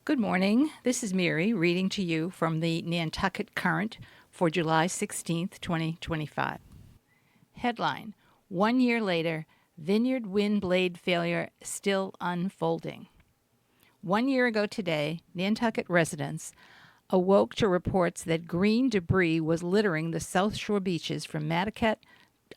Good morning. This is Mary reading to you from the Nantucket Current for July 16th, 2025. Headline: 1 year later, vineyard wind blade failure still unfolding. 1 year ago today, Nantucket residents awoke to reports that green debris was littering the South Shore beaches from Nantucket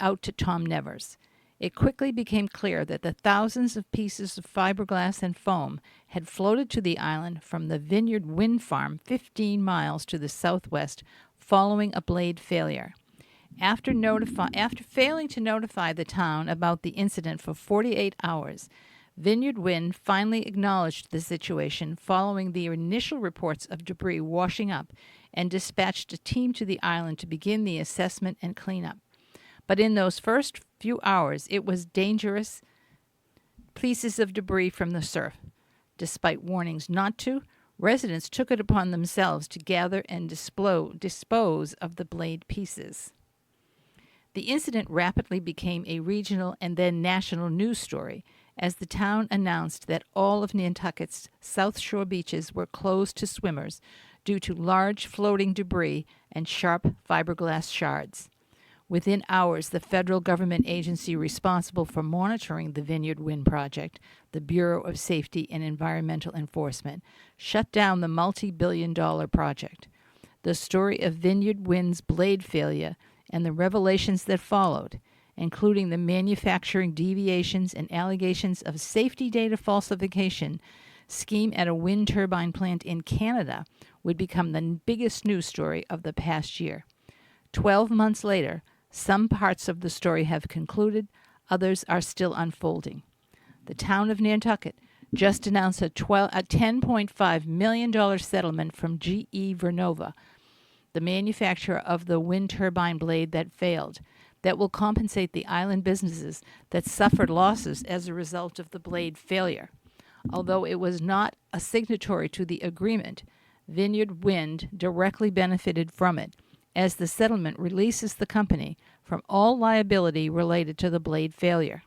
out to Tom Nevers. It quickly became clear that the thousands of pieces of fiberglass and foam had floated to the island from the Vineyard Wind Farm 15 miles to the southwest following a blade failure. After failing to notify the town about the incident for 48 hours, Vineyard Wind finally acknowledged the situation following the initial reports of debris washing up and dispatched a team to the island to begin the assessment and cleanup. But in those first few hours, it was dangerous pieces of debris from the surf. Despite warnings not to, residents took it upon themselves to gather and dispose of the blade pieces. The incident rapidly became a regional and then national news story as the town announced that all of Nantucket's South Shore beaches were closed to swimmers due to large floating debris and sharp fiberglass shards. Within hours, the federal government agency responsible for monitoring the Vineyard Wind project, the Bureau of Safety and Environmental Enforcement, shut down the multi-billion-dollar project. The story of Vineyard Wind's blade failure and the revelations that followed, including the manufacturing deviations and allegations of safety data falsification scheme at a wind turbine plant in Canada, would become the biggest news story of the past year. 12 months later, some parts of the story have concluded, others are still unfolding. The town of Nantucket just announced a $10.5 million settlement from GE Vernova, the manufacturer of the wind turbine blade that failed, that will compensate the island businesses that suffered losses as a result of the blade failure. Although it was not a signatory to the agreement, Vineyard Wind directly benefited from it, as the settlement releases the company from all liability related to the blade failure.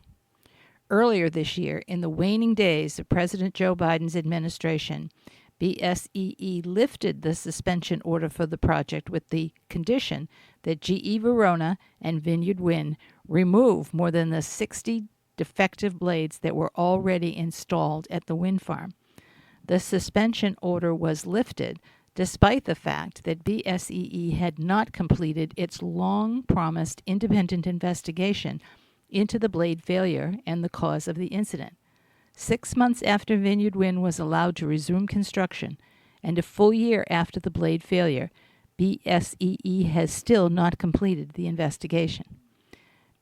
Earlier this year, in the waning days of President Joe Biden's administration, BSEE lifted the suspension order for the project with the condition that GE Verona and Vineyard Wind remove more than the 60 defective blades that were already installed at the wind farm. The suspension order was lifted despite the fact that BSEE had not completed its long-promised independent investigation into the blade failure and the cause of the incident. 6 months after Vineyard Wind was allowed to resume construction, and a full year after the blade failure, BSEE has still not completed the investigation.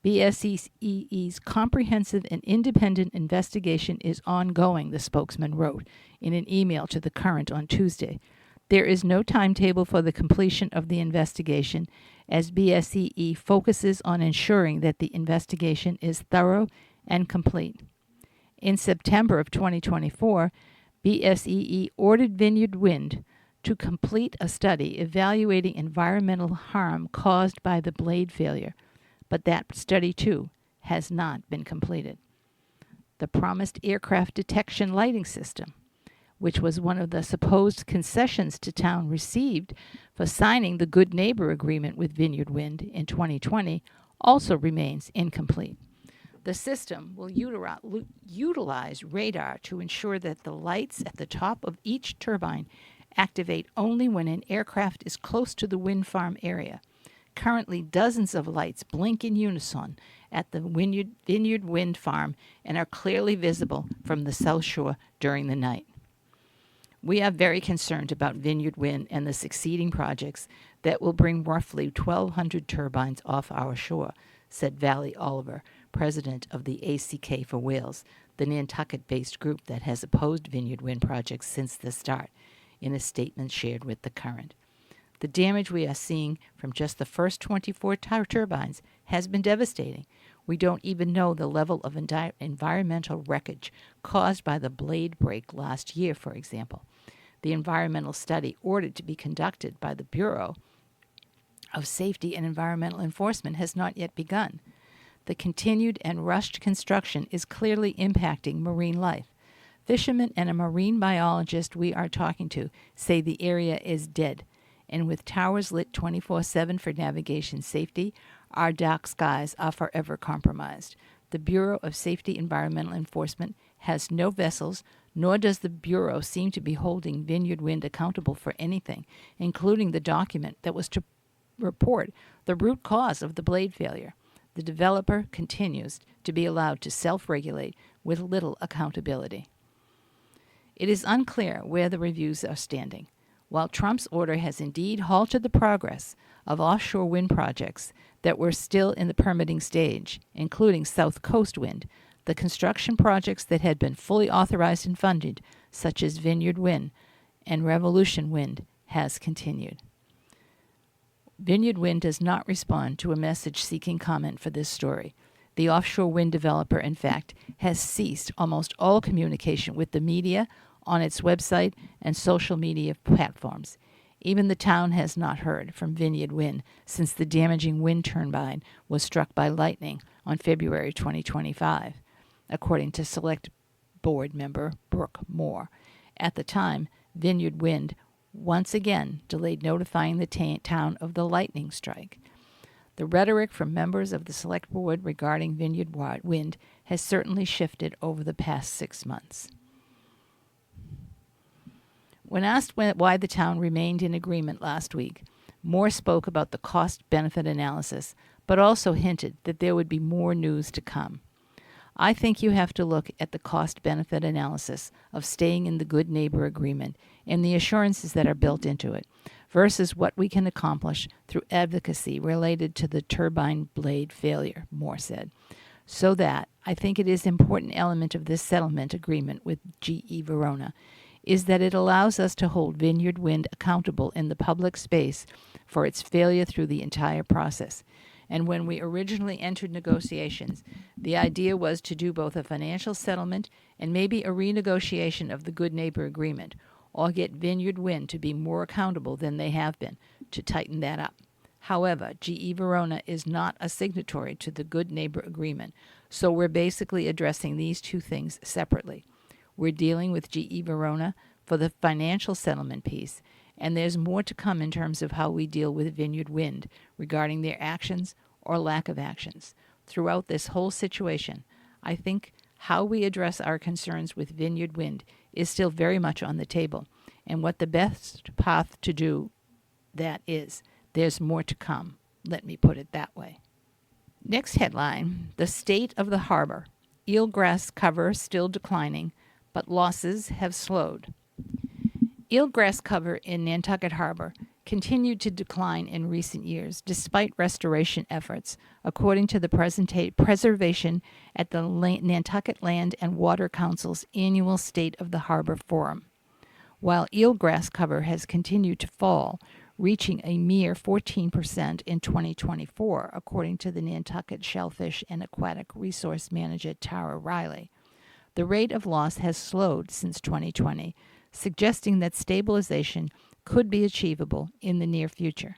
BSEE's comprehensive and independent investigation is ongoing, the spokesman wrote in an email to the Current on Tuesday. There is no timetable for the completion of the investigation, as BSEE focuses on ensuring that the investigation is thorough and complete. In September of 2024, BSEE ordered Vineyard Wind to complete a study evaluating environmental harm caused by the blade failure, but that study, too, has not been completed. The promised aircraft detection lighting system, which was one of the supposed concessions to town received for signing the Good Neighbor Agreement with Vineyard Wind in 2020, also remains incomplete. The system will utilize radar to ensure that the lights at the top of each turbine activate only when an aircraft is close to the wind farm area. Currently, dozens of lights blink in unison at the Vineyard Wind Farm and are clearly visible from the South Shore during the night. We are very concerned about Vineyard Wind and the succeeding projects that will bring roughly 1,200 turbines off our shore, said Valley Oliver, president of the ACK for Wales, the Nantucket-based group that has opposed Vineyard Wind projects since the start, in a statement shared with the Current. The damage we are seeing from just the first 24 turbines has been devastating. We don't even know the level of environmental wreckage caused by the blade break last year, for example. The environmental study ordered to be conducted by the Bureau of Safety and Environmental Enforcement has not yet begun. The continued and rushed construction is clearly impacting marine life. Fishermen and a marine biologist we are talking to say the area is dead, and with towers lit 24/7 for navigation safety, our dark skies are forever compromised. The Bureau of Safety Environmental Enforcement has no vessels, nor does the Bureau seem to be holding Vineyard Wind accountable for anything, including the document that was to report the root cause of the blade failure. The developer continues to be allowed to self-regulate with little accountability. It is unclear where the reviews are standing. While Trump's order has indeed halted the progress of offshore wind projects that were still in the permitting stage, including South Coast Wind, the construction projects that had been fully authorized and funded, such as Vineyard Wind and Revolution Wind, has continued. Vineyard Wind does not respond to a message seeking comment for this story. The offshore wind developer, in fact, has ceased almost all communication with the media on its website and social media platforms. Even the town has not heard from Vineyard Wind since the damaging wind turbine was struck by lightning on February 2025, according to Select Board member Brooke Moore. At the time, Vineyard Wind once again delayed notifying the town of the lightning strike. The rhetoric from members of the Select Board regarding Vineyard Wind has certainly shifted over the past 6 months. When asked why the town remained in agreement last week, Moore spoke about the cost-benefit analysis, but also hinted that there would be more news to come. I think you have to look at the cost-benefit analysis of staying in the Good Neighbor Agreement and the assurances that are built into it, versus what we can accomplish through advocacy related to the turbine blade failure, Moore said. So that, I think it is an important element of this settlement agreement with GE Verona, is that it allows us to hold Vineyard Wind accountable in the public space for its failure through the entire process. And when we originally entered negotiations, the idea was to do both a financial settlement and maybe a renegotiation of the Good Neighbor Agreement, or get Vineyard Wind to be more accountable than they have been, to tighten that up. However, GE Verona is not a signatory to the Good Neighbor Agreement, so we're basically addressing these two things separately. We're dealing with GE Verona for the financial settlement piece, and there's more to come in terms of how we deal with Vineyard Wind regarding their actions or lack of actions. Throughout this whole situation, I think how we address our concerns with Vineyard Wind is still very much on the table, and what the best path to do that is. There's more to come. Let me put it that way. Next headline, the state of the harbor. Eelgrass cover still declining, but losses have slowed. Eelgrass cover in Nantucket Harbor continued to decline in recent years despite restoration efforts, according to the preservation at the Nantucket Land and Water Council's annual State of the Harbor Forum. While eelgrass cover has continued to fall, reaching a mere 14% in 2024, according to the Nantucket Shellfish and Aquatic Resource Manager Tara Riley. The rate of loss has slowed since 2020, suggesting that stabilization could be achievable in the near future.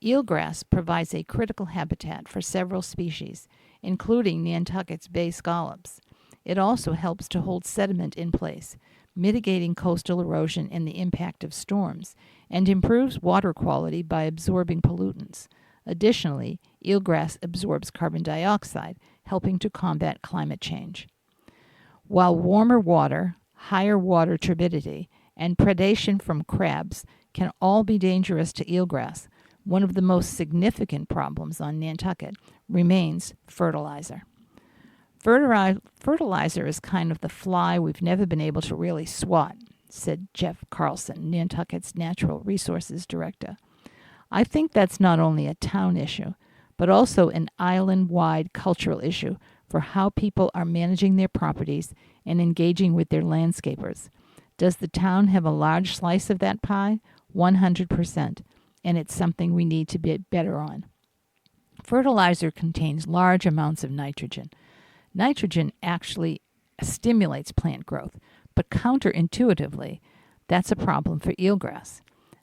Eelgrass provides a critical habitat for several species, including Nantucket's bay scallops. It also helps to hold sediment in place, mitigating coastal erosion and the impact of storms, and improves water quality by absorbing pollutants. Additionally, eelgrass absorbs carbon dioxide, helping to combat climate change. While warmer water, higher water turbidity, and predation from crabs can all be dangerous to eelgrass, one of the most significant problems on Nantucket remains fertilizer. Fertilizer is kind of the fly we've never been able to really swat, said Jeff Carlson, Nantucket's Natural Resources Director. I think that's not only a town issue, but also an island-wide cultural issue for how people are managing their properties and engaging with their landscapers. Does the town have a large slice of that pie? 100%, and it's something we need to be better on. Fertilizer contains large amounts of nitrogen. Nitrogen actually stimulates plant growth, but counterintuitively, that's a problem for eelgrass.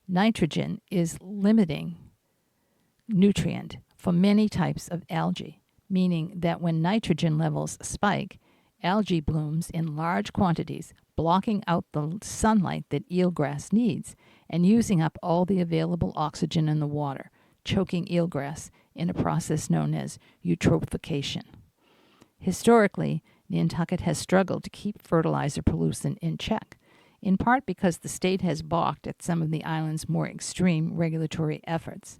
Nitrogen is limiting nutrient for many types of algae, meaning that when nitrogen levels spike, Algae blooms in large quantities, blocking out the sunlight that eelgrass needs and using up all the available oxygen in the water, choking eelgrass in a process known as eutrophication. Historically, Nantucket has struggled to keep fertilizer pollution in check, in part because the state has balked at some of the island's more extreme regulatory efforts.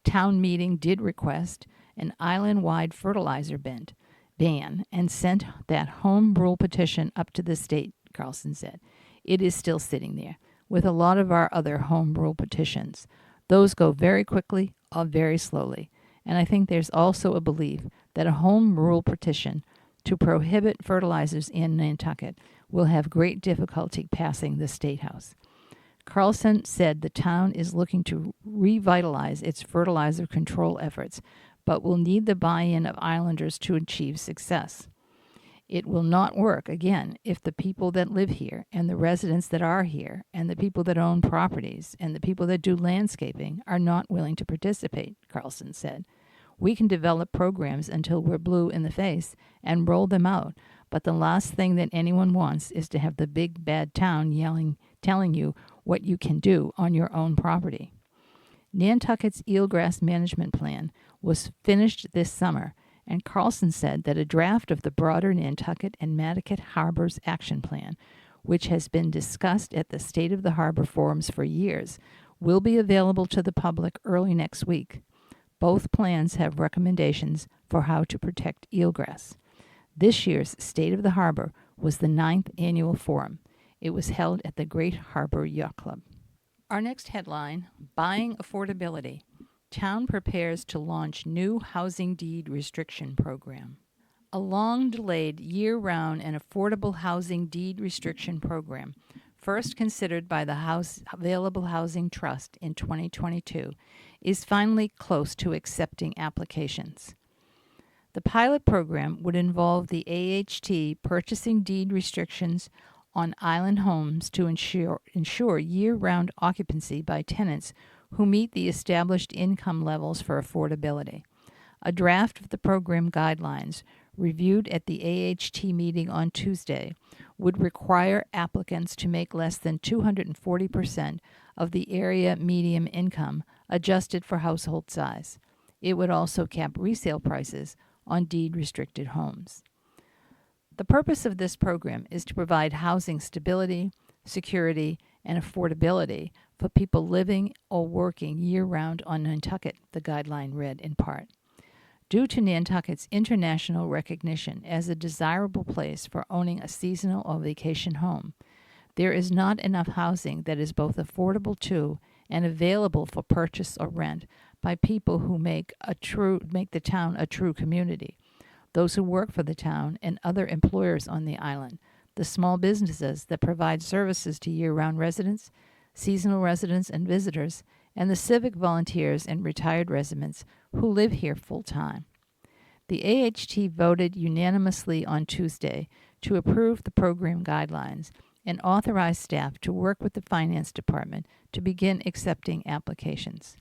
Town meeting did request an island-wide fertilizer ban and sent that home rule petition up to the state, Carlson said. It is still sitting there, with a lot of our other home rule petitions. Those go very quickly or very slowly. And I think there's also a belief that a home rule petition to prohibit fertilizers in Nantucket will have great difficulty passing the State House. Carlson said the town is looking to revitalize its fertilizer control efforts, but will need the buy-in of islanders to achieve success. It will not work, again, if the people that live here and the residents that are here and the people that own properties and the people that do landscaping are not willing to participate, Carlson said. We can develop programs until we're blue in the face and roll them out, but the last thing that anyone wants is to have the big bad town telling you what you can do on your own property. Nantucket's eelgrass management plan was finished this summer, and Carlson said that a draft of the broader Nantucket and Nantucket Harbors Action Plan, which has been discussed at the State of the Harbor forums for years, will be available to the public early next week. Both plans have recommendations for how to protect eelgrass. This year's State of the Harbor was the 9th annual forum. It was held at the Great Harbor Yacht Club. Our next headline, Buying Affordability. Town prepares to launch new housing deed restriction program. A long-delayed, year-round and affordable housing deed restriction program, first considered by the Available Housing Trust in 2022, is finally close to accepting applications. The pilot program would involve the AHT purchasing deed restrictions on island homes to ensure year-round occupancy by tenants who meet the established income levels for affordability. A draft of the program guidelines, reviewed at the AHT meeting on Tuesday, would require applicants to make less than 240% of the area median income adjusted for household size. It would also cap resale prices on deed-restricted homes. The purpose of this program is to provide housing stability, security, and affordability for people living or working year-round on Nantucket, the guideline read in part. Due to Nantucket's international recognition as a desirable place for owning a seasonal or vacation home, there is not enough housing that is both affordable to and available for purchase or rent by people who make the town a true community, those who work for the town and other employers on the island, the small businesses that provide services to year-round residents, seasonal residents and visitors, and the civic volunteers and retired residents who live here full-time. The AHT voted unanimously on Tuesday to approve the program guidelines and authorize staff to work with the Finance Department to begin accepting applications.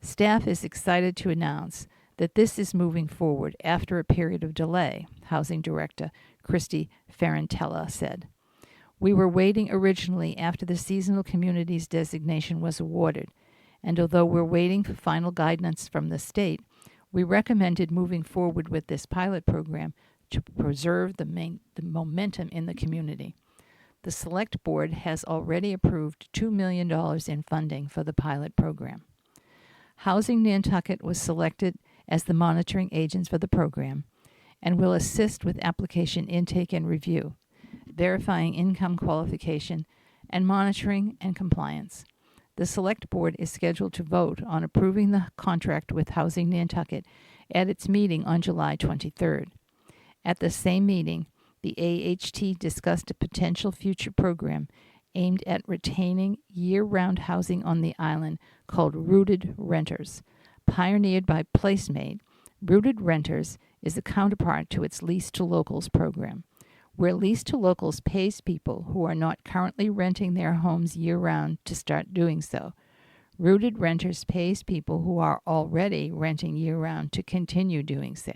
Staff is excited to announce that this is moving forward after a period of delay, Housing Director Christy Ferrantella said. We were waiting originally after the Seasonal Communities designation was awarded, and although we're waiting for final guidance from the state, we recommended moving forward with this pilot program to preserve the momentum in the community. The Select Board has already approved $2 million in funding for the pilot program. Housing Nantucket was selected as the monitoring agents for the program and will assist with application intake and review, verifying income qualification, and monitoring and compliance. The Select Board is scheduled to vote on approving the contract with Housing Nantucket at its meeting on July 23rd. At the same meeting, the AHT discussed a potential future program aimed at retaining year-round housing on the island called Rooted Renters. Pioneered by Placemate, Rooted Renters is a counterpart to its Lease to Locals program, where Lease to Locals pays people who are not currently renting their homes year-round to start doing so. Rooted Renters pays people who are already renting year-round to continue doing so.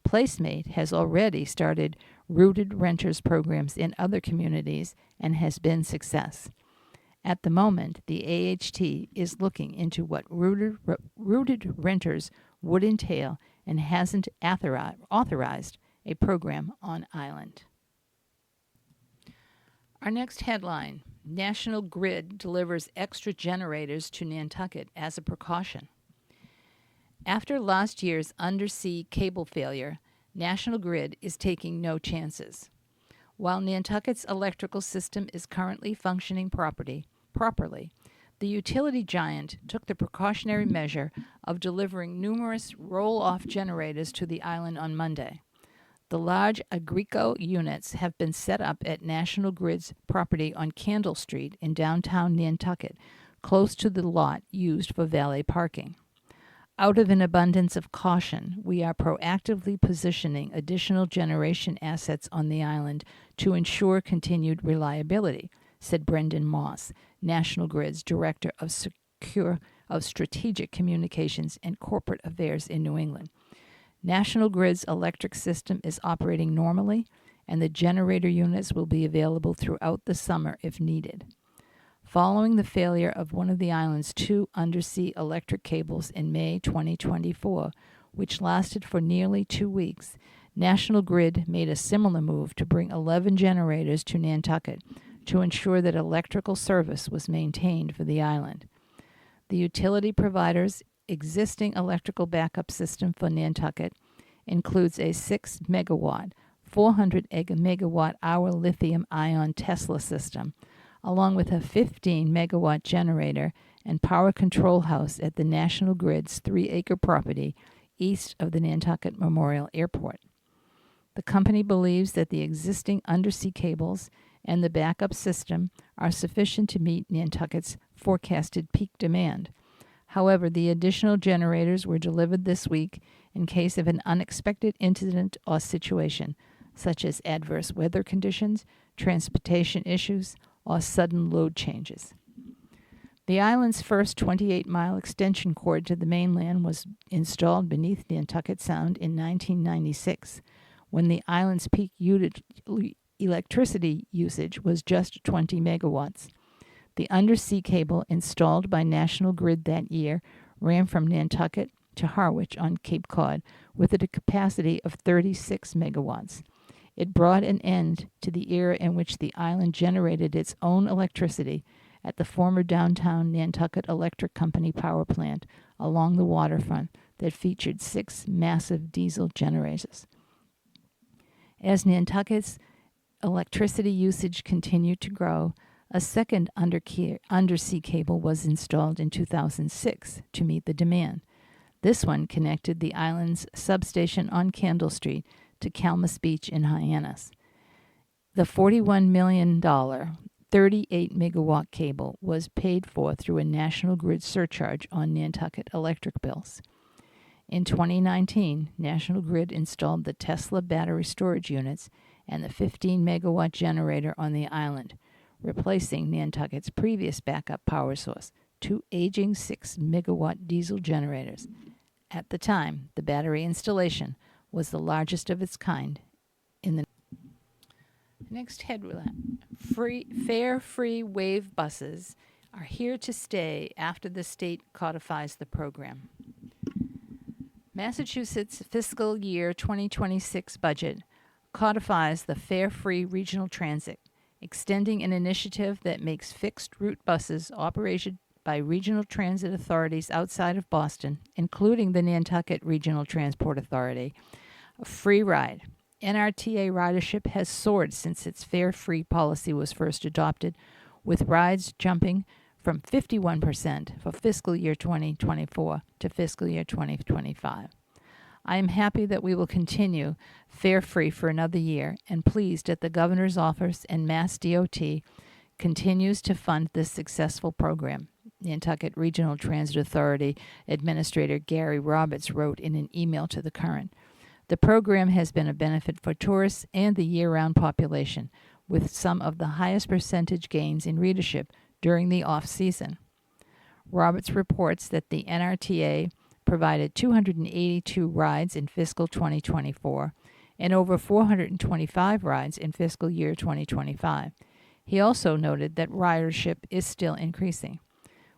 Placemate has already started rooted renters programs in other communities and has been success. At the moment, the AHT is looking into what rooted renters would entail and hasn't authorized a program on island. Our next headline, National Grid delivers extra generators to Nantucket as a precaution. After last year's undersea cable failure, National Grid is taking no chances. While Nantucket's electrical system is currently functioning properly, the utility giant took the precautionary measure of delivering numerous roll-off generators to the island on Monday. The large Agrico units have been set up at National Grid's property on Candle Street in downtown Nantucket, close to the lot used for valet parking. Out of an abundance of caution, we are proactively positioning additional generation assets on the island to ensure continued reliability, said Brendan Moss, National Grid's Director of Strategic Communications and Corporate Affairs in New England. National Grid's electric system is operating normally, and the generator units will be available throughout the summer if needed. Following the failure of one of the island's 2 undersea electric cables in May 2024, which lasted for nearly 2 weeks, National Grid made a similar move to bring 11 generators to Nantucket to ensure that electrical service was maintained for the island. The utility provider's existing electrical backup system for Nantucket includes a 6 megawatt, 400 megawatt hour lithium-ion Tesla system, along with a 15 megawatt generator and power control house at the National Grid's 3-acre property east of the Nantucket Memorial Airport. The company believes that the existing undersea cables and the backup system are sufficient to meet Nantucket's forecasted peak demand. However, the additional generators were delivered this week in case of an unexpected incident or situation, such as adverse weather conditions, transportation issues, or sudden load changes. The island's first 28-mile extension cord to the mainland was installed beneath Nantucket Sound in 1996, when the island's peak electricity usage was just 20 megawatts. The undersea cable installed by National Grid that year ran from Nantucket to Harwich on Cape Cod with a capacity of 36 megawatts. It brought an end to the era in which the island generated its own electricity at the former downtown Nantucket Electric Company power plant along the waterfront that featured 6 massive diesel generators. As Nantucket's electricity usage continued to grow, a second undersea cable was installed in 2006 to meet the demand. This one connected the island's substation on Candle Street to Calmus Beach in Hyannis. The $41 million, 38-megawatt cable was paid for through a National Grid surcharge on Nantucket electric bills. In 2019, National Grid installed the Tesla battery storage units and the 15-megawatt generator on the island, replacing Nantucket's previous backup power source, 2 aging 6-megawatt diesel generators. At the time, the battery installation was the largest of its kind in the next headline. Fare-free wave buses are here to stay after the state codifies the program. Massachusetts' fiscal year 2026 budget codifies the fare-free regional transit, extending an initiative that makes fixed-route buses operated by regional transit authorities outside of Boston, including the Nantucket Regional Transport Authority, a free ride. NRTA ridership has soared since its fare-free policy was first adopted, with rides jumping from 51% for fiscal year 2024 to fiscal year 2025. I am happy that we will continue fare-free for another year and pleased that the Governor's Office and Mass DOT continues to fund this successful program, Nantucket Regional Transit Authority Administrator Gary Roberts wrote in an email to the Current. The program has been a benefit for tourists and the year-round population, with some of the highest percentage gains in readership during the off-season. Roberts reports that the NRTA provided 282 rides in fiscal 2024, and over 425 rides in fiscal year 2025. He also noted that ridership is still increasing.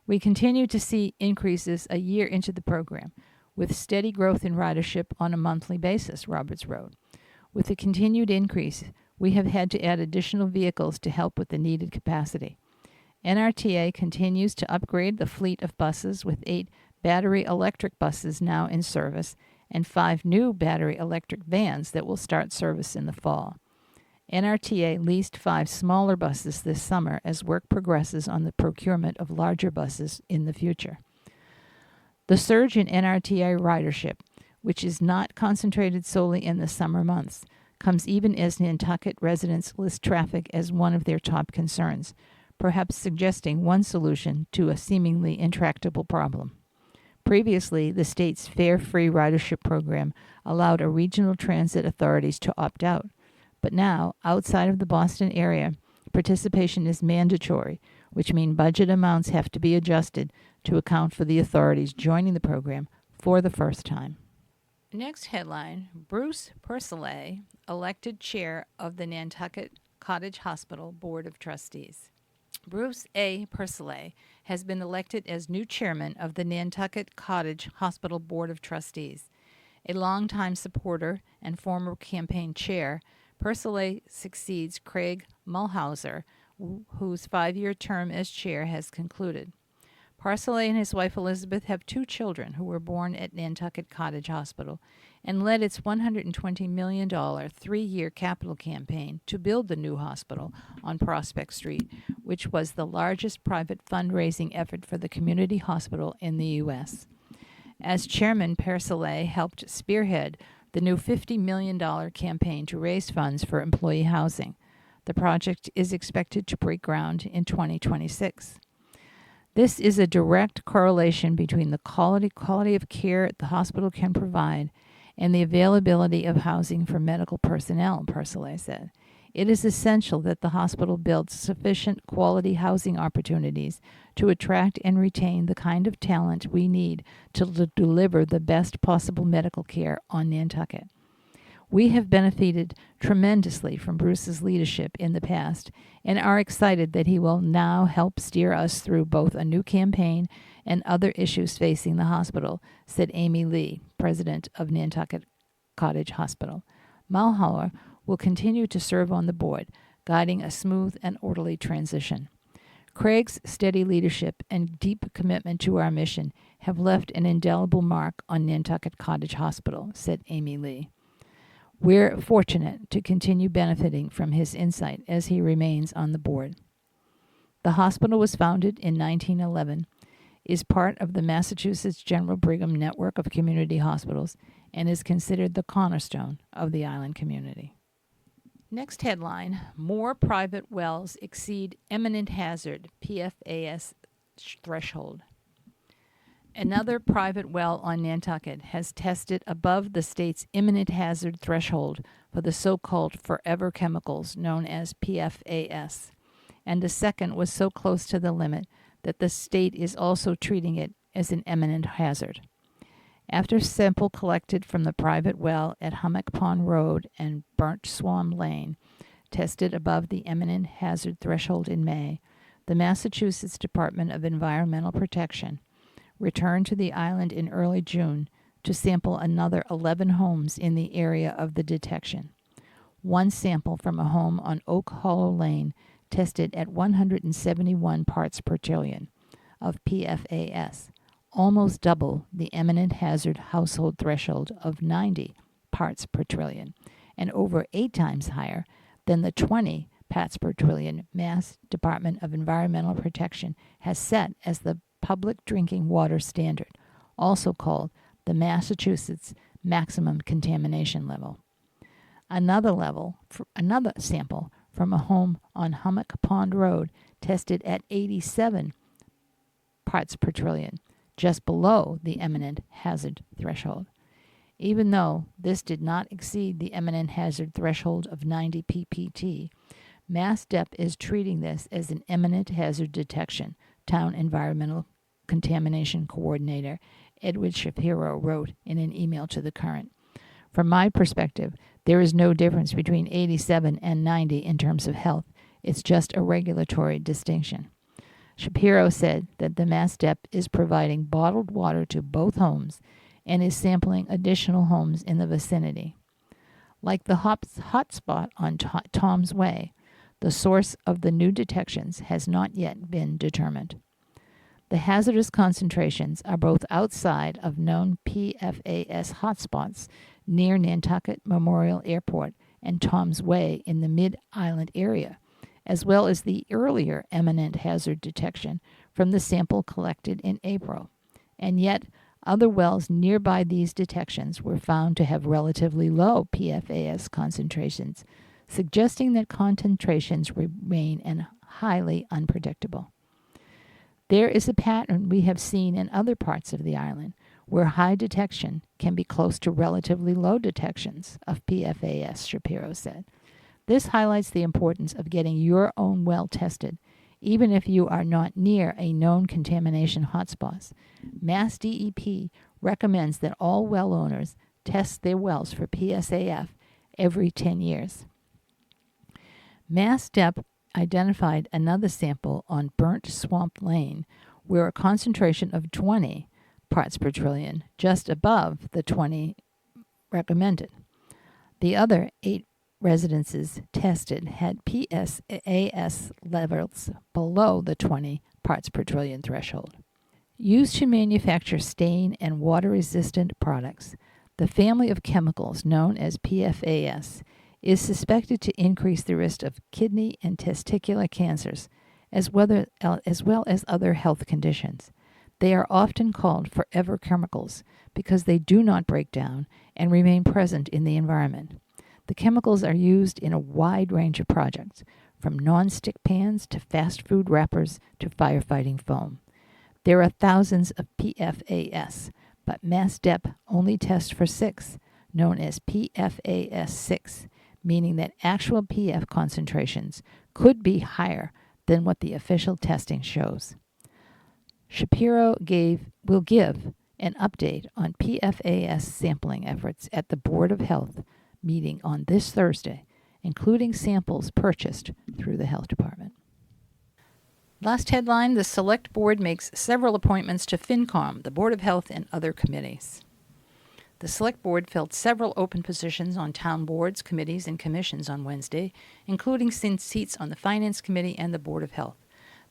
We continue to see increases a year into the program, with steady growth in ridership on a monthly basis, Roberts wrote. With the continued increase, we have had to add additional vehicles to help with the needed capacity. NRTA continues to upgrade the fleet of buses with 8 battery electric buses now in service and 5 new battery electric vans that will start service in the fall. NRTA leased 5 smaller buses this summer as work progresses on the procurement of larger buses in the future. The surge in NRTA ridership, which is not concentrated solely in the summer months, comes even as Nantucket residents list traffic as one of their top concerns, perhaps suggesting one solution to a seemingly intractable problem. Previously, the state's fare-free ridership program allowed a regional transit authorities to opt out, but now, outside of the Boston area, participation is mandatory, which means budget amounts have to be adjusted to account for the authorities joining the program for the first time. Next headline, Bruce Purcellay, elected chair of the Nantucket Cottage Hospital Board of Trustees. Bruce A. Purcellay has been elected as new chairman of the Nantucket Cottage Hospital Board of Trustees. A longtime supporter and former campaign chair, Purcellay succeeds Craig Mulhauser, whose 5-year term as chair has concluded. Purcellay and his wife Elizabeth have 2 children who were born at Nantucket Cottage Hospital and led its $120 million 3-year capital campaign to build the new hospital on Prospect Street, which was the largest private fundraising effort for the community hospital in the U.S. As chairman, Purcellay helped spearhead the new $50 million campaign to raise funds for employee housing. The project is expected to break ground in 2026. This is a direct correlation between the quality of care the hospital can provide and the availability of housing for medical personnel, Purcellay said. It is essential that the hospital builds sufficient quality housing opportunities to attract and retain the kind of talent we need to deliver the best possible medical care on Nantucket. We have benefited tremendously from Bruce's leadership in the past and are excited that he will now help steer us through both a new campaign and other issues facing the hospital, said Amy Lee, president of Nantucket Cottage Hospital. Mulhauer will continue to serve on the board, guiding a smooth and orderly transition. Craig's steady leadership and deep commitment to our mission have left an indelible mark on Nantucket Cottage Hospital, said Amy Lee. We're fortunate to continue benefiting from his insight as he remains on the board. The hospital was founded in 1911, is part of the Massachusetts General Brigham network of community hospitals, and is considered the cornerstone of the island community. Next headline, more private wells exceed imminent hazard PFAS threshold. Another private well on Nantucket has tested above the state's imminent hazard threshold for the so-called forever chemicals known as PFAS, and a second was so close to the limit that the state is also treating it as an imminent hazard. After sample collected from the private well at Hummock Pond Road and Burnt Swamp Lane tested above the imminent hazard threshold in May, the Massachusetts Department of Environmental Protection returned to the island in early June to sample another 11 homes in the area of the detection. One sample from a home on Oak Hollow Lane tested at 171 parts per trillion of PFAS, almost double the imminent hazard household threshold of 90 parts per trillion, and over 8 times higher than the 20 parts per trillion Mass Department of Environmental Protection has set as the public drinking water standard, also called the Massachusetts Maximum Contamination Level. Another sample from a home on Hummock Pond Road tested at 87 parts per trillion, just below the imminent hazard threshold. Even though this did not exceed the imminent hazard threshold of 90 ppt, MassDEP is treating this as an imminent hazard detection, Town Environmental Contamination Coordinator Edward Shapiro wrote in an email to The Current. From my perspective, There is no difference between 87 and 90 in terms of health. It's just a regulatory distinction. Shapiro said that the MassDEP is providing bottled water to both homes and is sampling additional homes in the vicinity. Like the hotspot on Tom's Way, the source of the new detections has not yet been determined. The hazardous concentrations are both outside of known PFAS hotspots near Nantucket Memorial Airport and Tom's Way in the Mid-Island area, as well as the earlier eminent hazard detection from the sample collected in April. And yet, other wells nearby these detections were found to have relatively low PFAS concentrations, suggesting that concentrations remain highly unpredictable. There is a pattern we have seen in other parts of the island where high detection can be close to relatively low detections of PFAS, Shapiro said. This highlights the importance of getting your own well tested, even if you are not near a known contamination hotspot. Mass DEP recommends that all well owners test their wells for PSAF every 10 years. MassDEP identified another sample on Burnt Swamp Lane where a concentration of 20 parts per trillion, just above the 20 recommended. The other 8 residences tested had PSAS levels below the 20 parts per trillion threshold. Used to manufacture stain and water-resistant products, the family of chemicals known as PFAS is suspected to increase the risk of kidney and testicular cancers, as well as other health conditions. They are often called forever chemicals because they do not break down and remain present in the environment. The chemicals are used in a wide range of projects, from non-stick pans to fast food wrappers to firefighting foam. There are thousands of PFAS, but MassDEP only tests for 6, known as PFAS6, meaning that actual PF concentrations could be higher than what the official testing shows. Shapiro will give an update on PFAS sampling efforts at the Board of Health meeting on this Thursday, including samples purchased through the Health Department. Last headline, the Select Board makes several appointments to FinCom, the Board of Health, and other committees. The Select Board filled several open positions on town boards, committees, and commissions on Wednesday, including seats on the Finance Committee and the Board of Health.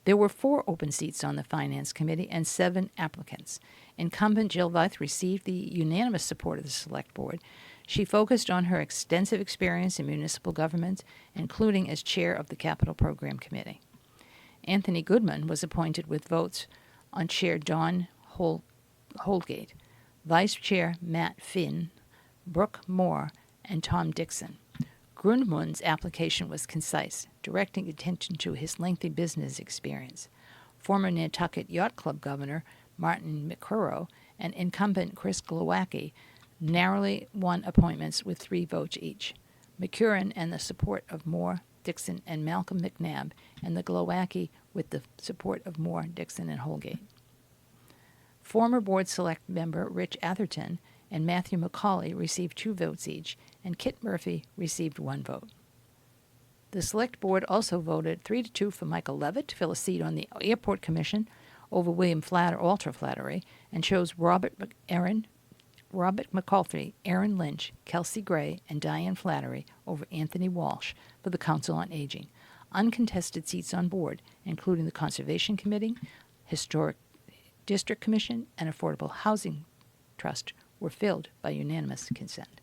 There were 4 open seats on the Finance Committee and 7 applicants. Incumbent Jill Vyth received the unanimous support of the Select Board. She focused on her extensive experience in municipal government, including as chair of the Capital Program Committee. Anthony Goodman was appointed with votes on Chair Don Holgate, Vice Chair Matt Finn, Brooke Moore, and Tom Dixon. Grundmund's application was concise, directing attention to his lengthy business experience. Former Nantucket Yacht Club Governor Martin McCurrow and incumbent Chris Glowacki narrowly won appointments with 3 votes each. McCurran and the support of Moore, Dixon, and Malcolm McNabb, and the Glowacki with the support of Moore, Dixon, and Holgate. Former Board Select member Rich Atherton and Matthew McCauley received 2 votes each, and Kit Murphy received 1 vote. The Select Board also voted 3-2 for Michael Levitt to fill a seat on the Airport Commission over William Walter Flattery, and chose Robert McCauley, Aaron Lynch, Kelsey Gray, and Diane Flattery over Anthony Walsh for the Council on Aging. Uncontested seats on board, including the Conservation Committee, Historic District Commission, and Affordable Housing Trust, were filled by unanimous consent.